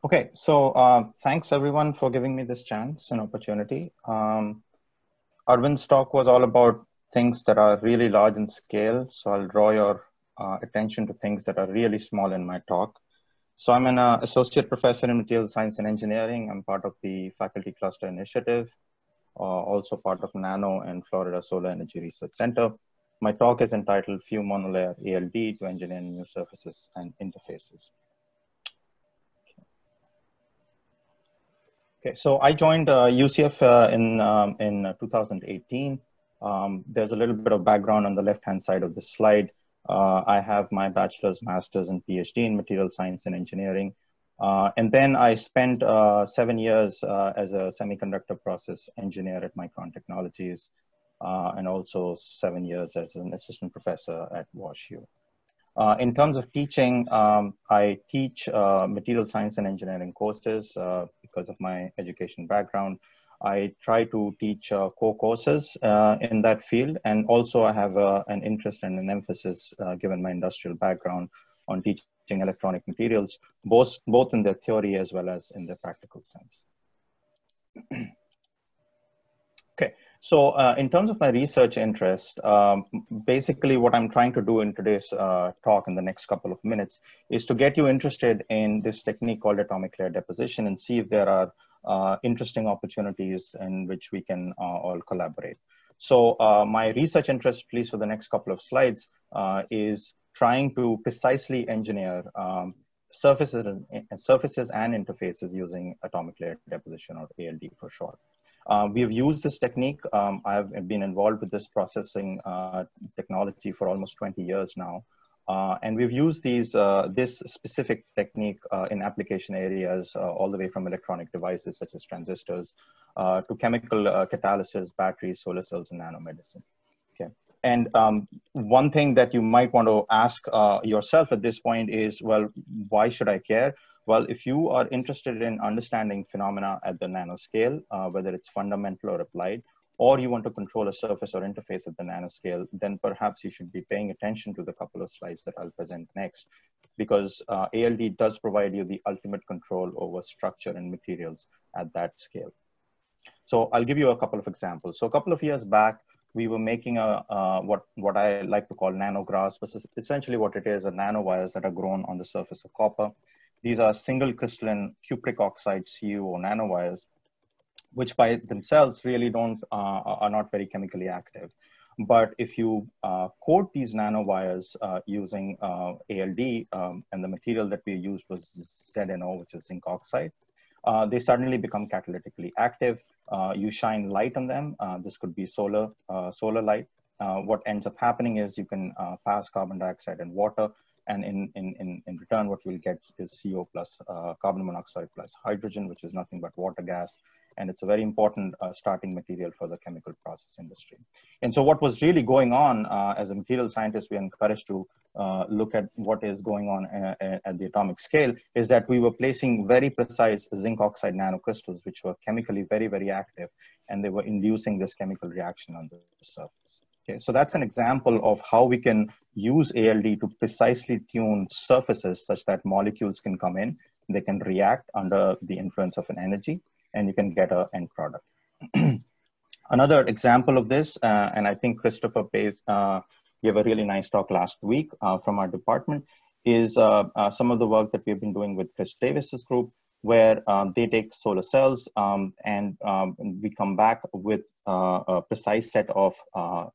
Okay, so thanks everyone for giving me this chance and opportunity. Arvind's talk was all about things that are really large in scale, so I'll draw your attention to things that are really small in my talk. So I'm an associate professor in material science and engineering. I'm part of the faculty cluster initiative, also part of Nano and Florida Solar Energy Research Center. My talk is entitled Few Monolayer ALD to Engineer New Surfaces and Interfaces. Okay, so I joined UCF in 2018. There's a little bit of background on the left-hand side of the slide. I have my bachelor's, master's, and Ph.D. in material science and engineering. And then I spent 7 years as a semiconductor process engineer at Micron Technologies, and also 7 years as an assistant professor at WashU. In terms of teaching, I teach material science and engineering courses because of my education background. I try to teach core courses in that field, and also I have an interest and an emphasis, given my industrial background, on teaching electronic materials, both in their theory as well as in their practical sense. Okay. So in terms of my research interest, basically what I'm trying to do in today's talk in the next couple of minutes is to get you interested in this technique called atomic layer deposition and see if there are interesting opportunities in which we can all collaborate. So my research interest, please, for the next couple of slides, is trying to precisely engineer surfaces and interfaces using atomic layer deposition, or ALD for short. We have used this technique. I've been involved with this processing technology for almost 20 years now. And we've used this specific technique in application areas all the way from electronic devices such as transistors to chemical catalysis, batteries, solar cells, and nanomedicine. Okay. And one thing that you might want to ask yourself at this point is, well, why should I care? Well, if you are interested in understanding phenomena at the nanoscale, whether it's fundamental or applied, or you want to control a surface or interface at the nanoscale, then perhaps you should be paying attention to the couple of slides that I'll present next, because ALD does provide you the ultimate control over structure and materials at that scale. So I'll give you a couple of examples. So a couple of years back, we were making what I like to call nanographs, which is essentially what it is, are nanowires that are grown on the surface of copper. These are single crystalline cupric oxide CuO nanowires, which by themselves really are not very chemically active. But if you coat these nanowires using ALD, and the material that we used was ZNO, which is zinc oxide, they suddenly become catalytically active. You shine light on them. This could be solar light. What ends up happening is you can pass carbon dioxide and water, and in return, what you'll get is CO plus carbon monoxide plus hydrogen, which is nothing but water gas. And it's a very important starting material for the chemical process industry. And so what was really going on, as a material scientist, we are encouraged to look at what is going on at the atomic scale, is that we were placing very precise zinc oxide nanocrystals, which were chemically very, very active, and they were inducing this chemical reaction on the surface. Okay, so that's an example of how we can use ALD to precisely tune surfaces such that molecules can come in, they can react under the influence of an energy, and you can get an end product. Another example of this, and I think Christopher Pace gave a really nice talk last week from our department, is some of the work that we've been doing with Chris Davis's group, where they take solar cells and we come back with a precise set of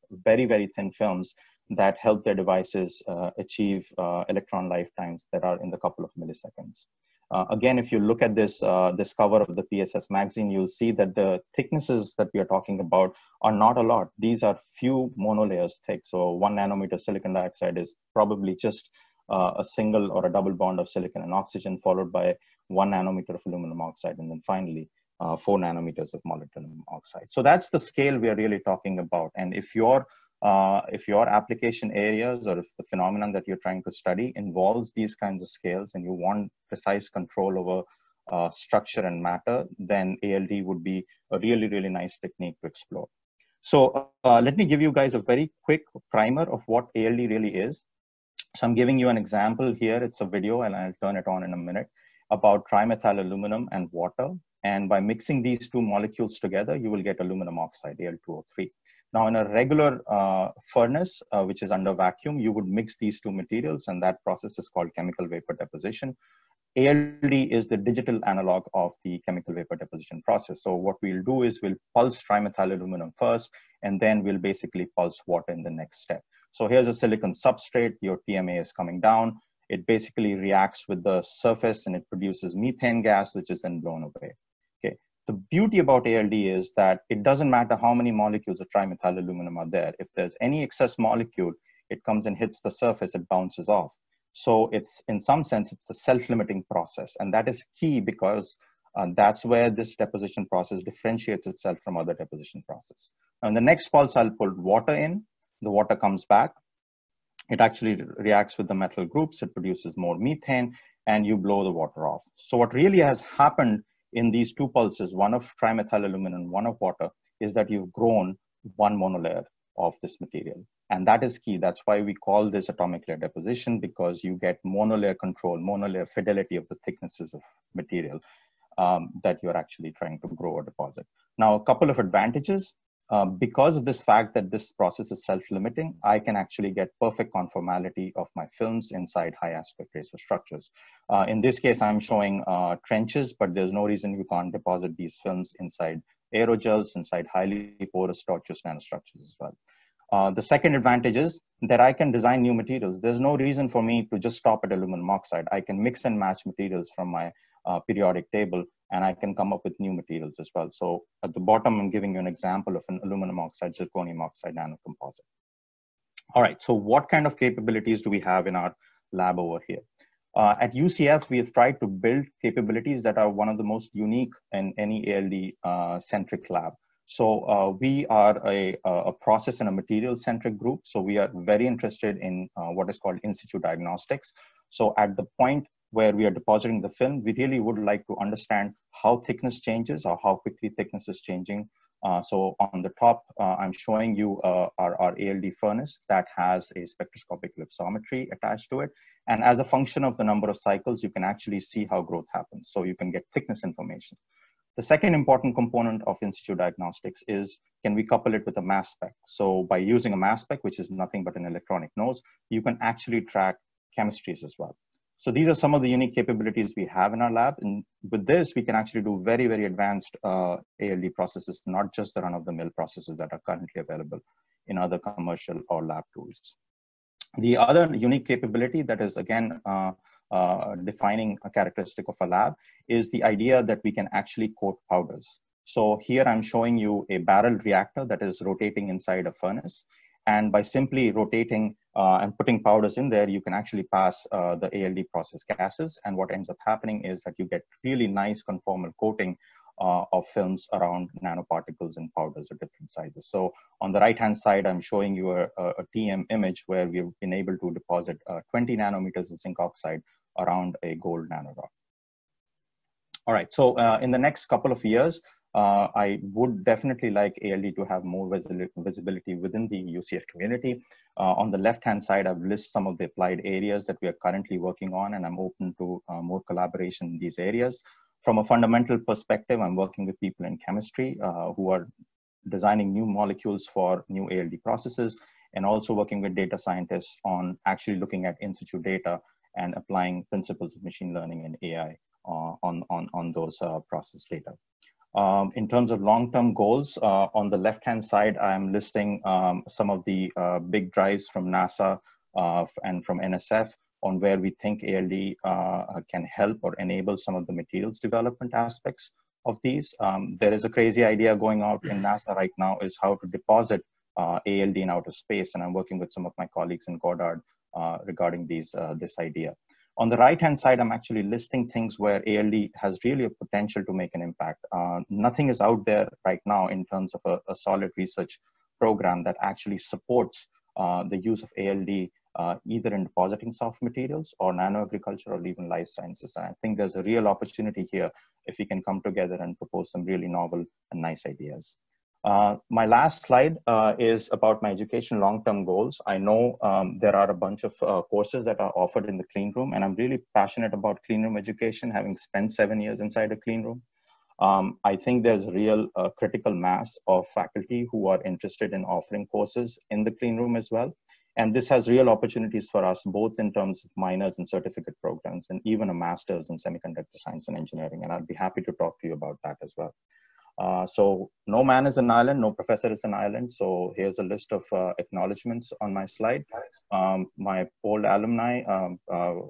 very, very thin films that help their devices achieve electron lifetimes that are in the couple of milliseconds. Again, if you look at this cover of the PSS magazine, you'll see that the thicknesses that we are talking about are not a lot. These are few monolayers thick. So 1 nanometer silicon dioxide is probably just a single or a double bond of silicon and oxygen, followed by 1 nanometer of aluminum oxide, and then finally 4 nanometers of molybdenum oxide. So that's the scale we are really talking about. And if your application areas, or if the phenomenon that you're trying to study involves these kinds of scales and you want precise control over structure and matter, then ALD would be a really, really nice technique to explore. So let me give you guys a very quick primer of what ALD really is. So I'm giving you an example here. It's a video, and I'll turn it on in a minute. about trimethyl aluminum and water. And by mixing these two molecules together, you will get aluminum oxide, Al2O3. Now, in a regular furnace, which is under vacuum, you would mix these two materials, and that process is called chemical vapor deposition. ALD is the digital analog of the chemical vapor deposition process. So what we'll do is we'll pulse trimethyl aluminum first, and then we'll basically pulse water in the next step. So here's a silicon substrate, your TMA is coming down. It basically reacts with the surface and it produces methane gas, which is then blown away. Okay. The beauty about ALD is that it doesn't matter how many molecules of trimethyl aluminum are there. If there's any excess molecule, it comes and hits the surface, it bounces off. So it's, in some sense, it's a self-limiting process. And that is key because that's where this deposition process differentiates itself from other deposition process. Now, in the next pulse, I'll put water in. The water comes back. It actually reacts with the metal groups. It produces more methane, and you blow the water off. So what really has happened in these two pulses, one of trimethyl aluminum and one of water, is that you've grown one monolayer of this material. And that is key. That's why we call this atomic layer deposition, because you get monolayer control, monolayer fidelity of the thicknesses of material that you're actually trying to grow or deposit. Now, a couple of advantages. Because of this fact that this process is self-limiting, I can actually get perfect conformality of my films inside high aspect ratio structures. In this case, I'm showing trenches, but there's no reason you can't deposit these films inside aerogels, inside highly porous tortuous nanostructures as well. The second advantage is that I can design new materials. There's no reason for me to just stop at aluminum oxide. I can mix and match materials from my periodic table, and I can come up with new materials as well. So at the bottom, I'm giving you an example of an aluminum oxide, zirconium oxide nanocomposite. All right, so what kind of capabilities do we have in our lab over here? At UCF, we have tried to build capabilities that are one of the most unique in any ALD-centric lab. So we are a process and a material-centric group. So we are very interested in what is called in situ diagnostics. So at the point where we are depositing the film, we really would like to understand how thickness changes or how quickly thickness is changing. So on the top, I'm showing you our ALD furnace that has a spectroscopic ellipsometry attached to it. And as a function of the number of cycles, you can actually see how growth happens. So you can get thickness information. The second important component of in situ diagnostics is, can we couple it with a mass spec? So by using a mass spec, which is nothing but an electronic nose, you can actually track chemistries as well. So these are some of the unique capabilities we have in our lab. And with this, we can actually do very, very advanced ALD processes, not just the run-of-the-mill processes that are currently available in other commercial or lab tools. The other unique capability that is, again, defining a characteristic of a lab is the idea that we can actually coat powders. So here I'm showing you a barrel reactor that is rotating inside a furnace. And by simply rotating and putting powders in there, you can actually pass the ALD process gases. And what ends up happening is that you get really nice conformal coating of films around nanoparticles and powders of different sizes. So on the right-hand side, I'm showing you a TM image where we've been able to deposit 20 nanometers of zinc oxide around a gold nanorock. All right, so in the next couple of years, I would definitely like ALD to have more visibility within the UCF community. On the left-hand side, I've listed some of the applied areas that we are currently working on, and I'm open to more collaboration in these areas. From a fundamental perspective, I'm working with people in chemistry who are designing new molecules for new ALD processes, and also working with data scientists on actually looking at in situ data and applying principles of machine learning and AI on those process data. In terms of long-term goals, on the left-hand side, I'm listing some of the big drives from NASA and from NSF on where we think ALD can help or enable some of the materials development aspects of these. There is a crazy idea going out in NASA right now is how to deposit ALD in outer space, and I'm working with some of my colleagues in Goddard regarding this idea. On the right-hand side, I'm actually listing things where ALD has really a potential to make an impact. Nothing is out there right now in terms of a solid research program that actually supports the use of ALD either in depositing soft materials or nanoagriculture or even life sciences. And I think there's a real opportunity here if we can come together and propose some really novel and nice ideas. My last slide is about my education long-term goals. I know there are a bunch of courses that are offered in the clean room, and I'm really passionate about clean room education, having spent 7 years inside a clean room. I think there's a real critical mass of faculty who are interested in offering courses in the clean room as well. And this has real opportunities for us, both in terms of minors and certificate programs, and even a master's in semiconductor science and engineering. And I'd be happy to talk to you about that as well. So no man is an island, no professor is an island. So here's a list of acknowledgements on my slide. My old alumni,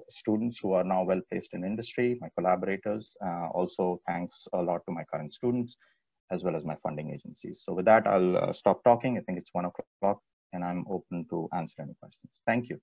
students who are now well placed in industry, my collaborators, also thanks a lot to my current students, as well as my funding agencies. So with that, I'll stop talking. I think it's 1 o'clock and I'm open to answer any questions. Thank you.